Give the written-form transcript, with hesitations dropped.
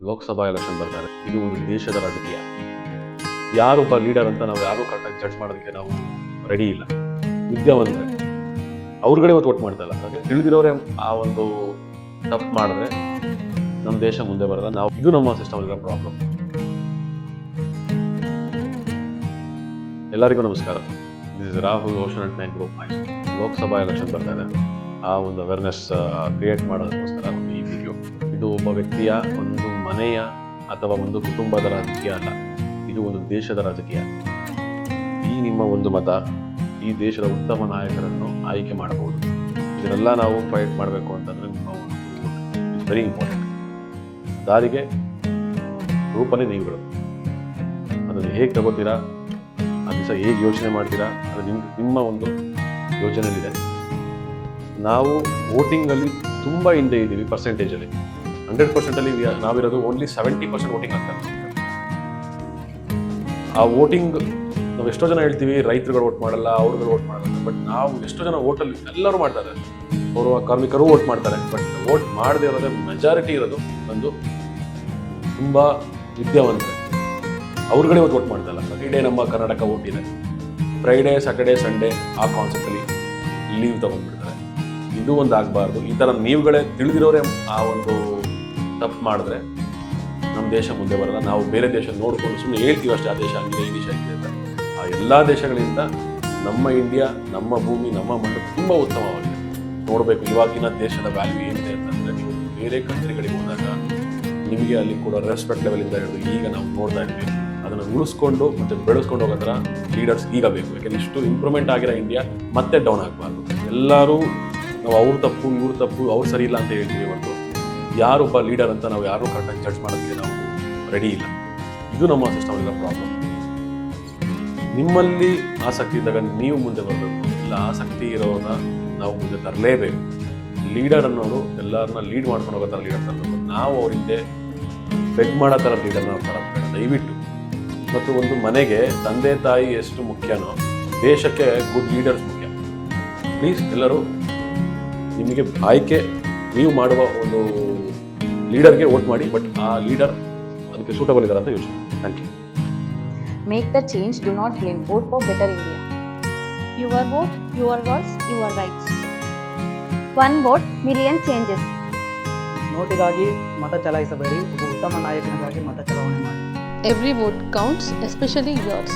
Lok Sabha election ಬರ್ತಾರೆ. ಇದು ಒಂದು ದೇಶದ ರಾಜಕೀಯ. ಯಾರೊಬ್ಬ ಲೀಡರ್ ಅಂತ ನಾವು ಯಾರೂ ಕರೆಕ್ಟಾಗಿ ಜಡ್ಜ್ ಮಾಡೋದಕ್ಕೆ ನಾವು ರೆಡಿ ಇಲ್ಲ. ವಿದ್ಯಾವಂತರೆ ಅವ್ರುಗಳೇ ಇವತ್ತು ವೋಟ್ ಮಾಡ್ತಾ ಇಲ್ಲ. ಹಾಗೆ ತಿಳಿದಿರೋರೇ ಆ ಒಂದು ತಪ್ಪು ಮಾಡಿದ್ರೆ ನಮ್ಮ ದೇಶ ಮುಂದೆ ಬರಲ್ಲ. ನಾವು ಇದು ನಮ್ಮ ಸಿಸ್ಟಮ್ ಇರೋ ಪ್ರಾಬ್ಲಮ್. ಎಲ್ಲರಿಗೂ ನಮಸ್ಕಾರ. This is Rahul ocean and man group. Lok Sabha election ಬರ್ತಾ ಇದೆ. ಆ ಒಂದು ಅವೇರ್ನೆಸ್ ಕ್ರಿಯೇಟ್ ಮಾಡೋದಕ್ಕೋಸ್ಕರ ಈ ವಿಡಿಯೋ. ಇದು ಒಬ್ಬ ವ್ಯಕ್ತಿಯ, ಒಂದು ಮನೆಯ ಅಥವಾ ಒಂದು ಕುಟುಂಬದ ರಾಜಕೀಯ ಅಲ್ಲ. ಇದು ಒಂದು ದೇಶದ ರಾಜಕೀಯ. ಈ ನಿಮ್ಮ ಒಂದು ಮತ ಈ ದೇಶದ ಉತ್ತಮ ನಾಯಕರನ್ನು ಆಯ್ಕೆ ಮಾಡಬಹುದು. ಇದನ್ನೆಲ್ಲ ನಾವು ಫೈಟ್ ಮಾಡಬೇಕು ಅಂತಂದರೆ ನಿಮ್ಮ ಒಂದು ಇಟ್ಸ್ ವೆರಿ ಇಂಪಾರ್ಟೆಂಟ್. ದಾರಿಗೆ ರೂಪನೇ ನೀವುಗಳು. ಅದನ್ನು ಹೇಗೆ ತಗೋತೀರಾ, ಆ ದಿವಸ ಹೇಗೆ ಯೋಚನೆ ಮಾಡ್ತೀರಾ, ಅದು ನಿಮ್ಮ ಒಂದು ಯೋಚನೆಯಲ್ಲಿದೆ. ನಾವು ವೋಟಿಂಗಲ್ಲಿ ತುಂಬ ಹಿಂದೆ ಇದ್ದೀವಿ. ಪರ್ಸೆಂಟೇಜಲ್ಲಿ 100%ಅಲ್ಲಿ ನಾವಿರೋದು ಓನ್ಲಿ 70% ವೋಟಿಂಗ್ ಆಗ್ತಾರೆ. ಆ ವೋಟಿಂಗ್ ನಾವು ಎಷ್ಟೋ ಜನ ಹೇಳ್ತೀವಿ ರೈತರುಗಳು ವೋಟ್ ಮಾಡಲ್ಲ, ಅವ್ರುಗಳು ವೋಟ್ ಮಾಡಲ್ಲ. ಬಟ್ ನಾವು ಎಷ್ಟೋ ಜನ ವೋಟಲ್ಲಿ ಎಲ್ಲರೂ ಮಾಡ್ತಾರೆ. ಅವರು ಕಾರ್ಮಿಕರು ವೋಟ್ ಮಾಡ್ತಾರೆ. ಬಟ್ ವೋಟ್ ಮಾಡದೇ ಇರೋದೇ ಮೆಜಾರಿಟಿ ಇರೋದು ಒಂದು ತುಂಬ ವಿದ್ಯಾವಂತರೆ. ಅವ್ರುಗಳೇ ಇವತ್ತು ವೋಟ್ ಮಾಡ್ತಾ ಇಲ್ಲ. ಫ್ರೈಡೇ ನಮ್ಮ ಕರ್ನಾಟಕ ವೋಟ್ ಇದೆ. ಫ್ರೈಡೇ, ಸ್ಯಾಟರ್ಡೇ, ಸಂಡೇ ಆ ಕಾನ್ಸೆಪ್ಟಲ್ಲಿ ಲೀವ್ ತಗೊಂಡ್ಬಿಡ್ತಾರೆ. ಇದು ಒಂದು ಆಗಬಾರ್ದು. ಈ ಥರ ನೀವುಗಳೇ ತಿಳಿದಿರೋರೇ ಆ ಒಂದು ತಪ್ಪು ಮಾಡಿದ್ರೆ ನಮ್ಮ ದೇಶ ಮುಂದೆ ಬರಲ್ಲ. ನಾವು ಬೇರೆ ದೇಶ ನೋಡಿಕೊಂಡು ಸುಮ್ಮನೆ ಹೇಳ್ತೀವಿ ಅಷ್ಟೇ, ಆ ದೇಶ ಆಗಿದೆ, ಈ ದೇಶ ಆಗಿದೆ ಅಂತ. ಆ ಎಲ್ಲ ದೇಶಗಳಿಂದ ನಮ್ಮ ಇಂಡಿಯಾ, ನಮ್ಮ ಭೂಮಿ, ನಮ್ಮ ಮಣ್ಣು ತುಂಬ ಉತ್ತಮವಾಗಿದೆ. ನೋಡಬೇಕು ಇವಾಗಿನ ದೇಶದ ವ್ಯಾಲ್ಯೂ ಏನಿದೆ ಅಂತಂದರೆ, ನೀವು ಬೇರೆ ಕಂಟ್ರಿಗಳಿಗೆ ಹೋದಾಗ ನಿಮಗೆ ಅಲ್ಲಿ ಕೂಡ ರೆಸ್ಪೆಕ್ಟ್ ಲೆವೆಲಿಂದ ಹಿಡಿದು ಈಗ ನಾವು ನೋಡ್ತಾ ಇದ್ದೀವಿ. ಅದನ್ನು ಉಳಿಸ್ಕೊಂಡು ಮತ್ತು ಬೆಳೆಸ್ಕೊಂಡು ಹೋಗೋ ಥರ ಲೀಡರ್ಸ್ ಈಗ ಬೇಕು. ಯಾಕೆಂದರೆ ಇಷ್ಟು ಇಂಪ್ರೂವ್ಮೆಂಟ್ ಆಗಿರೋ ಇಂಡಿಯಾ ಮತ್ತೆ ಡೌನ್ ಆಗಬಾರ್ದು. ಎಲ್ಲರೂ ನಾವು ಅವ್ರ ತಪ್ಪು, ಇವ್ರ ತಪ್ಪು, ಅವ್ರು ಸರಿ ಇಲ್ಲ ಅಂತ ಹೇಳ್ತೀವಿ. ಹೊರತು ಯಾರೊಬ್ಬ ಲೀಡರ್ ಅಂತ ನಾವು ಯಾರೂ ಕರೆಕ್ಟಾಗಿ ಜಡ್ಜ್ ಮಾಡೋದಕ್ಕೆ ನಾವು ರೆಡಿ ಇಲ್ಲ. ಇದು ನಮ್ಮ ಸಿಸ್ಟಮ್ ಇರೋ ಪ್ರಾಬ್ಲಮ್. ನಿಮ್ಮಲ್ಲಿ ಆಸಕ್ತಿ ಇದ್ದಾಗ ನೀವು ಮುಂದೆ ಬರಬೇಕು. ಇಲ್ಲ ಆಸಕ್ತಿ ಇರೋನ ನಾವು ಮುಂದೆ ತರಲೇಬೇಕು. ಲೀಡರ್ ಅನ್ನೋರು ಎಲ್ಲರನ್ನ ಲೀಡ್ ಮಾಡ್ಕೊಂಡು ಹೋಗೋ ಥರ ಲೀಡರ್ ತರಬೇಕು. ನಾವು ಅವ್ರ ಹಿಂದೆ ಬೆಗ್ ಮಾಡೋ ಥರ ಲೀಡರ್ನ ತರಬೇಡ ದಯವಿಟ್ಟು. ಮತ್ತು ಒಂದು ಮನೆಗೆ ತಂದೆ ತಾಯಿ ಎಷ್ಟು ಮುಖ್ಯನೋ ದೇಶಕ್ಕೆ ಗುಡ್ ಲೀಡರ್ಸ್ ಮುಖ್ಯ. ಪ್ಲೀಸ್ ಎಲ್ಲರೂ ನಿಮಗೆ ಆಯ್ಕೆ ನೀವು ಮಾಡುವ ಒಂದು ಲೀಡರ್ಗೆ ವೋಟ್ ಮಾಡಿ. ಬಟ್ ಆ ಲೀಡರ್ ಅದಕ್ಕೆ ಸೂಟಬಲ್ ಇದ್ದಾರೆ ಅಂತ ಯೋಚನೆ. Thank you. Make the change, do not blame. Vote for better India. Your vote, your voice, your rights. One vote, million changes. ನೋಟಿಗಾಗಿ ಮತ ಚಲಾಯಿಸಬೇಡಿ. ಒಬ್ಬ ಉತ್ತಮ ನಾಯಕನಿಗಾಗಿ ಮತ ಚಲಾವಣೆ ಮಾಡಿ. Every vote counts, especially yours.